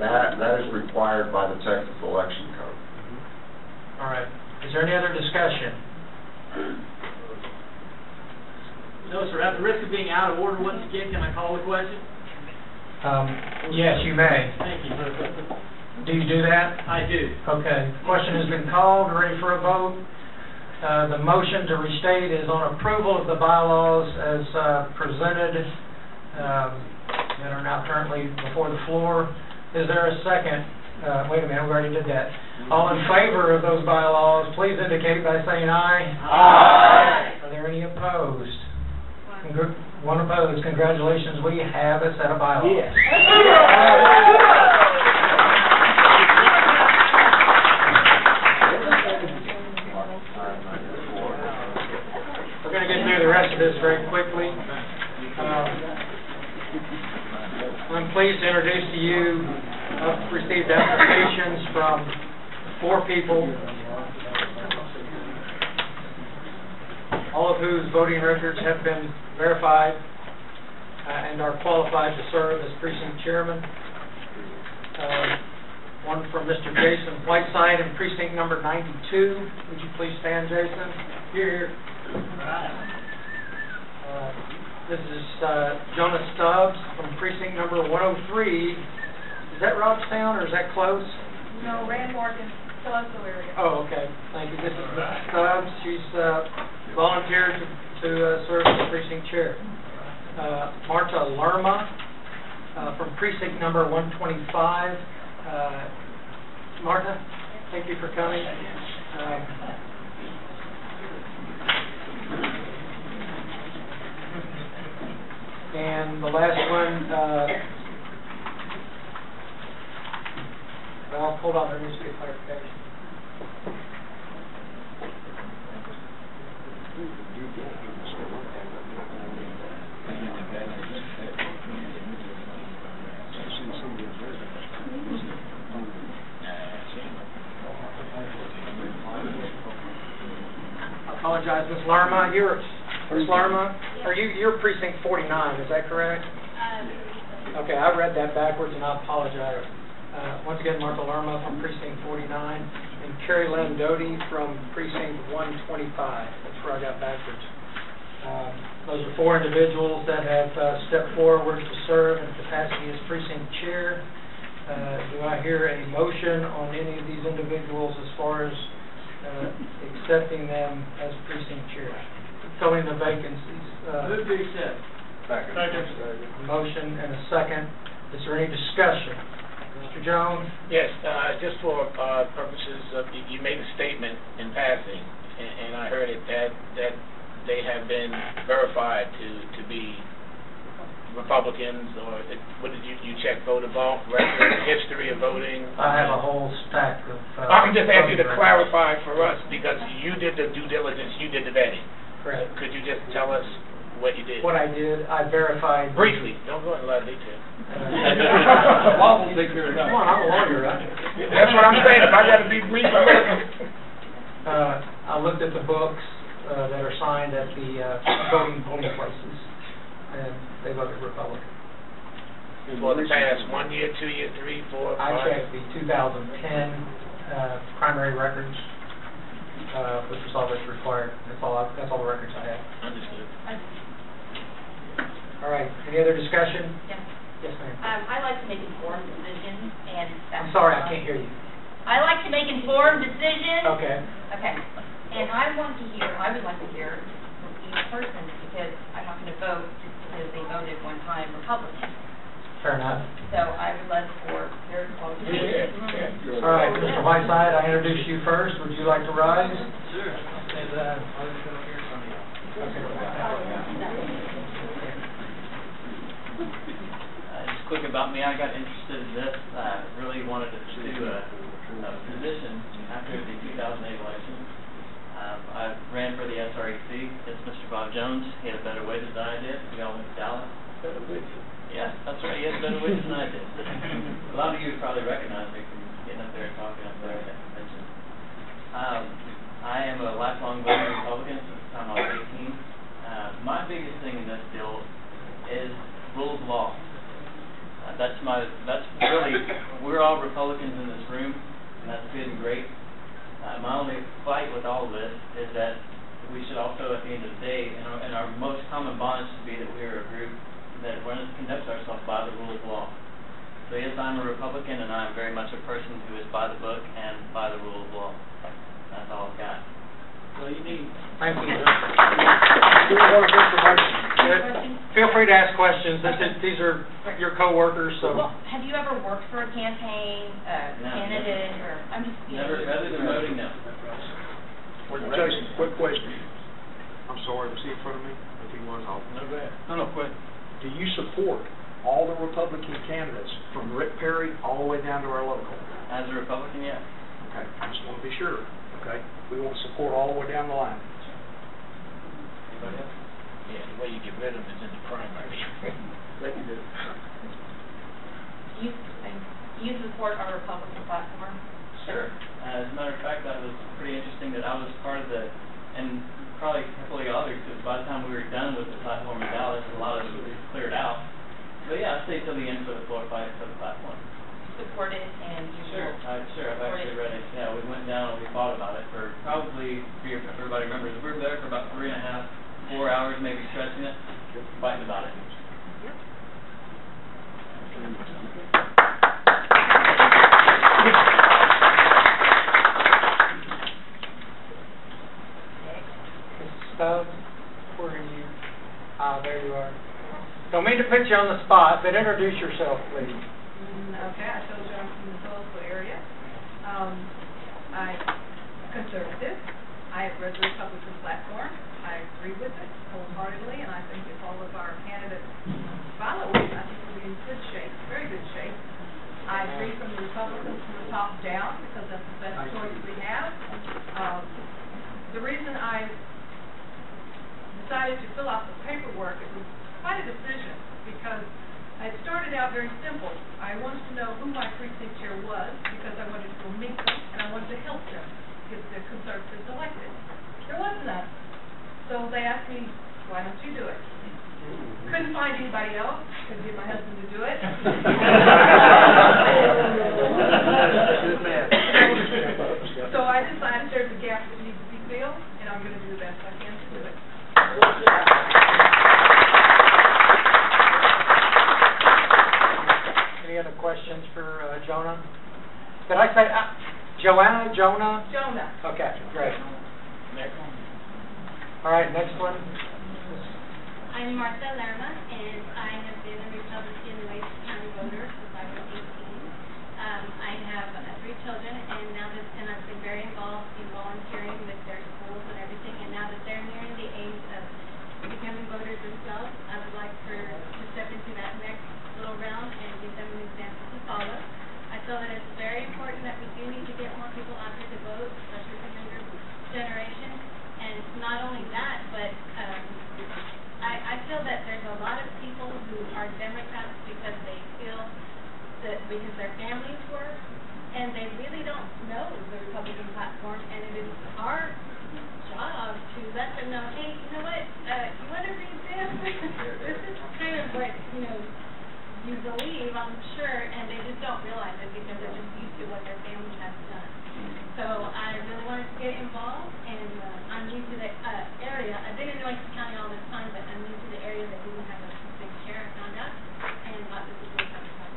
That is required by the Texas Election Code. All right. Is there any other discussion? No, sir. At the risk of being out of order once again, can I call the question? Yes, you may. Thank you. Do you do that? I do. Okay. Question has been called. Ready for a vote? The motion to restate is on approval of the bylaws as presented that are now currently before the floor. Is there a second? Wait a minute, we already did that. All in favor of those bylaws, please indicate by saying aye. Aye. Are there any opposed? One opposed. Congratulations, we have a set of bylaws. Yes. We're going to get through the rest of this very quickly. I'm pleased to introduce to you, I've received applications from 4 people, all of whose voting records have been verified and are qualified to serve as precinct chairman. One from Mr. Jason Whiteside in precinct number 92. Would you please stand, Jason? Here. This is Jonah Stubbs from precinct number 103. Is that Robstown or is that close? No, Rand Morgan, Celestial area. Oh, okay. Thank you. This is Mrs. Stubbs. She's volunteered to serve as precinct chair. Marta Lerma from precinct number 125. Marta, thank you for coming. And the last one, well, hold on, there needs to be a clarification. I apologize, Ms. Lerma. Ms. Lerma, you're precinct 49, is that correct? Okay, I read that backwards and I apologize. Once again, Martha Lerma from precinct 49 and Carrie Lynn Doty from precinct 125. That's where I got backwards. Those are 4 individuals that have stepped forward to serve in capacity as precinct chair. Do I hear a motion on any of these individuals as far as accepting them as precinct chair? Filling the vacancies. Move to accept. Second. Motion and a second. Is there any discussion? Mr. Jones? Yes, just for purposes of, you made a statement in passing, and I heard it that they have been verified to be Republicans, or what did you check? Voter vault record, history of voting? I have a whole stack of... I'm just asking you to clarify for us, because you did the due diligence, you did the vetting. Correct. Could you just tell us what you did? What I did, I verified... Briefly. Don't go into a lot of detail. Well, we'll take care of that. Come on, I'm a lawyer, right? That's what I'm saying. If I got to be brief, I looked at the books that are signed at the voting places, and they voted Republican. For the past 1 year, 2 year, 3, 4, 5? I checked the 2010 primary records, which was all that's required. That's all the records I have. Understood. All right. Any other discussion? Yes. Yes, ma'am. I like to make informed decisions, and that's... I'm sorry, I can't hear you. I like to make informed decisions. Okay. Okay. And I would like to hear from each person, because I'm not going to vote just because they voted one time Republican. Fair enough. So I would love for their qualifications. All right, Mr. Whiteside, I introduced you first. Would you like to rise? Sure. Just quick about me, I got interested in this. I really wanted to pursue a position after the 2008 election. I ran for the SREC. It's Mr. Bob Jones. He had a better wages than I did. We all went to Dallas. Better wages. Yeah, that's right. He had better wages than I did. A lot of you probably recognize me from getting up there and talking up there at that convention. I am a lifelong voting Republican since the time I was 18. My biggest thing in this deal is rule of law. That's really, we're all Republicans in this room, and that's good and great. My only fight with all of this is that we should also, at the end of the day, and our most common bond should be that we are a group that conducts ourselves by the rule of law. So yes, I'm a Republican, and I'm very much a person who is by the book and by the rule of law. That's all I've got. Well, you need. Thank you. Feel free to ask questions. These are your co-workers, so. Well, have you ever worked for a campaign, No, candidate, or, I'm just, you know. Never, other than voting, no. Jason, quick question. I'm sorry, was he in front of me? If he was, I'll... No, go ahead. No, quick. Do you support all the Republican candidates from Rick Perry all the way down to our local? As a Republican, yes. Okay, I just want to be sure, okay? We want to support all the way down the line. Anybody else? Yeah, the way you get rid of them is in the primary. Let me do it. Do you support our Republican platform? Sure. As a matter of fact, that was pretty interesting that I was part of the, and probably a couple of the others, because by the time we were done with the platform in Dallas, a lot of it was cleared out. But yeah, I stayed till the end for the floor fight for the platform. Support it, and you Sure, I've actually read it. Yeah, we went down and we fought about it for probably, if everybody remembers, we were there for about 3.5, 4 hours, maybe stretching it, fighting about it. Where are you? There you are. Don't mean to put you on the spot, but introduce yourself, please. Okay, I told you I'm from the local area. I'm conservative. I have read the Republican platform. I agree with it wholeheartedly, and I think if all of our candidates follow it, I think we'll be in good shape, very good shape. I agree from the Republicans from the top down, because that's the best choice we have. The reason I decided to fill out the paperwork, it was quite a decision, because I started out very simple. I wanted to know who my precinct chair was, because I wanted to go meet them, and I wanted to help them get the conservatives elected. There was none. So they asked me, why don't you do it? Couldn't find anybody else. Couldn't get my husband to do it. So I decided there's a gap that needs to be filled, and I'm going to do the best I can to do it. Any other questions for Jonah? Did I say Joanna? Jonah? Jonah. Okay, great. Next. All right, next one. I'm Martha Lerma, and I have been a Republican Nueces County voter since I was 18. I have 3 children, and I've been very involved in volunteering with their schools and everything. And now that they're nearing the age of becoming voters themselves, I would like to step into that next little realm and give them an example to follow. I feel that it's very important that we do need to get more people out there to vote, especially the younger generation. And not only that, but I feel that there's a lot of people who are Democrats because they feel that because their families work, and they really don't know the Republican platform, and it is our job to let them know, hey, you know what, you want to read this? This is kind of what, you believe, I'm sure, and they just don't realize it because they're just used to what their family has done. So I really wanted to get involved, and I'm new to the area. I've been in Nueces County all this time, but I'm new to the area that didn't have a big chair. I found out, and thought this was really kind of fun.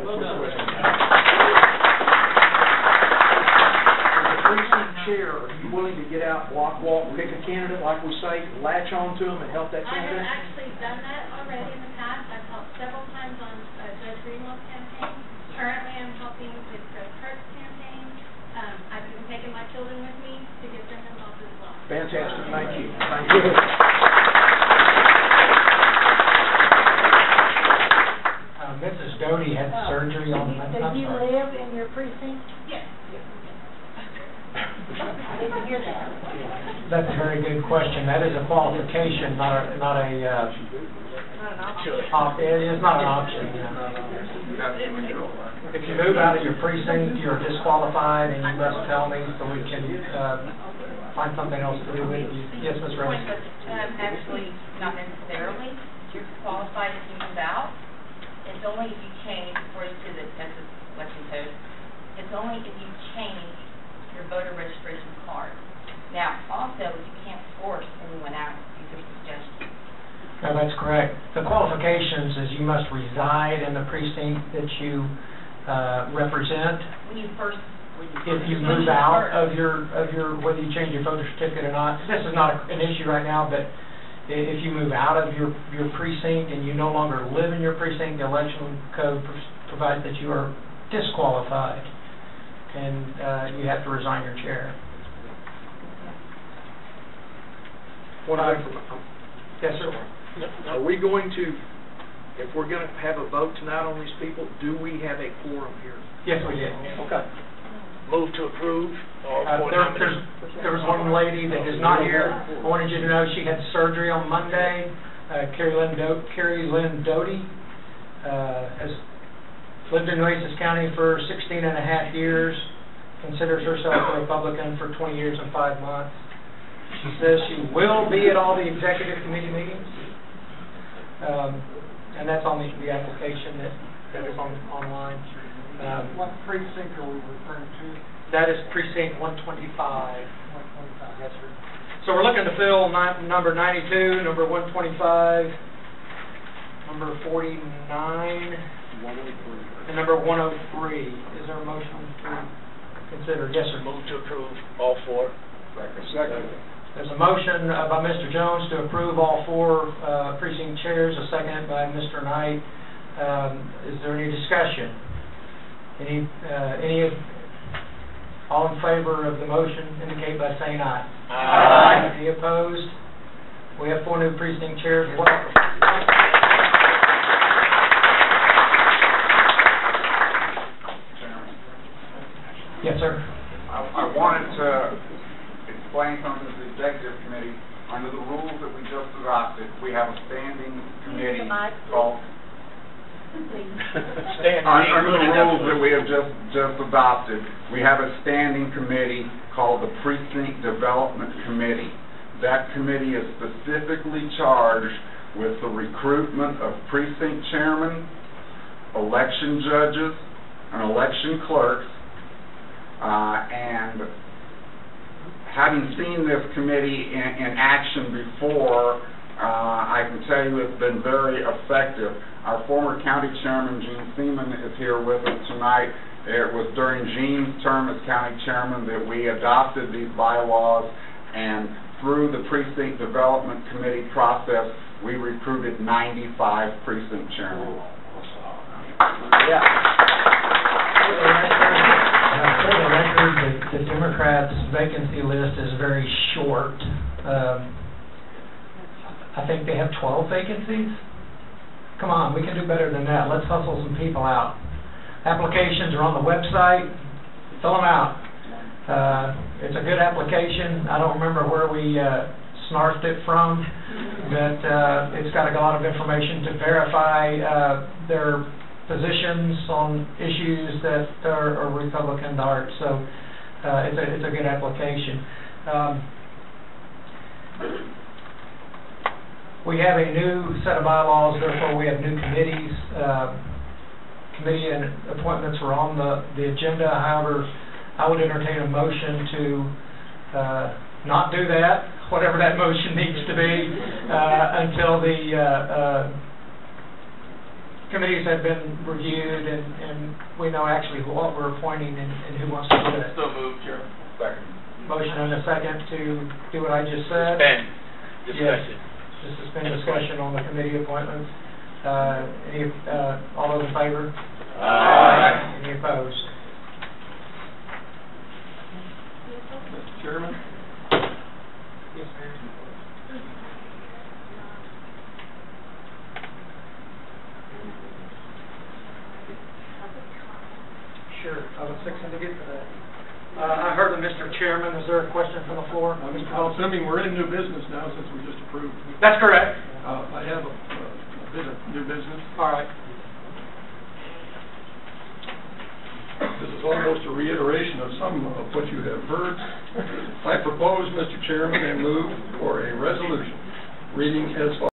Well done. As a precinct chair, are you willing to get out, walk, pick a candidate, like we say, latch on to them and help that I have candidate? actually done that already in the past. I've helped several times on Judge Greenwell's campaign. Currently, I'm helping with Kurt's campaign. I've even taken my children with me to get them involved as well. Fantastic, thank you. Thank you. Mrs. Doty had surgery on the... Do you live in your precinct? Yes. I didn't hear that. That's a very good question. That is a qualification, not a it is not an option. If you move out of your precinct, you're disqualified, and you must tell me so we can find something else to do with you. Yes, Ms. Rose? Actually, not necessarily. You're qualified if you move out. It's only if you change according to the census applications is you must reside in the precinct that you represent. When you first If you move out of your, whether you change your voter certificate or not, this is not an issue right now, but if you move out of your precinct and you no longer live in your precinct, the election code provides that you are disqualified and you have to resign your chair. Yes, sir. Are we going to, if we're going to have a vote tonight on these people, do we have a quorum here? Yes, we did. Okay. Move to approve all four nominees. There was one lady that is not here. I wanted you to know she had surgery on Monday. Carrie Lynn Doty has lived in Nueces County for 16 and a half years, considers herself a Republican for 20 years and 5 months. She says she will be at all the executive committee meetings, and that's on the application that is online. What precinct are we referring to? That is precinct 125. 125. Yes, sir. So we're looking to fill number 92, number 125, number 49, and number 103. Is there a motion to consider? Yes, sir. Move to approve all four. Second. There's a motion by Mr. Jones to approve all four precinct chairs, a second by Mr. Knight. Is there any discussion? All in favor of the motion indicate by saying aye. Aye. Any opposed? We have 4 new precinct chairs. Welcome. Yes, sir. I wanted to explain something to the executive committee. Under the rules that we just adopted, we have a standing committee called... Under the rules that we have just adopted, we have a standing committee called the Precinct Development Committee. That committee is specifically charged with the recruitment of precinct chairmen, election judges, and election clerks, and having seen this committee in action before, I can tell you it's been very effective. Our former county chairman, Gene Seaman, is here with us tonight. It was during Gene's term as county chairman that we adopted these bylaws, and through the Precinct Development Committee process, we recruited 95 precinct chairmen. Yeah. For the record, the Democrats' vacancy list is very short. I think they have 12 vacancies. Come on, we can do better than that. Let's hustle some people out. Applications are on the website. Fill them out. It's a good application. I don't remember where we snarfed it from, but it's got a lot of information to verify their positions on issues that are Republican dark. So it's a good application. We have a new set of bylaws, therefore we have new committees. Committee and appointments are on the agenda. However, I would entertain a motion to not do that, whatever that motion needs to be, until the committees have been reviewed and we know actually what we're appointing and who wants to do it. So moved, Chairman. Second. Motion and a second to do what I just said. Suspend discussion. Yes. To suspend discussion on the committee appointments. All those in favor? Aye. Any opposed? Mr. Chairman? Yes, ma'am. Sure, I was fixing to get to that. I heard of Mr. Chairman. Is there a question from the floor? Mr. Hall, assuming we're in new business now since we just approved. That's correct. I have a bit of new business. All right. This is almost a reiteration of some of what you have heard. I propose, Mr. Chairman, and move for a resolution reading as follows.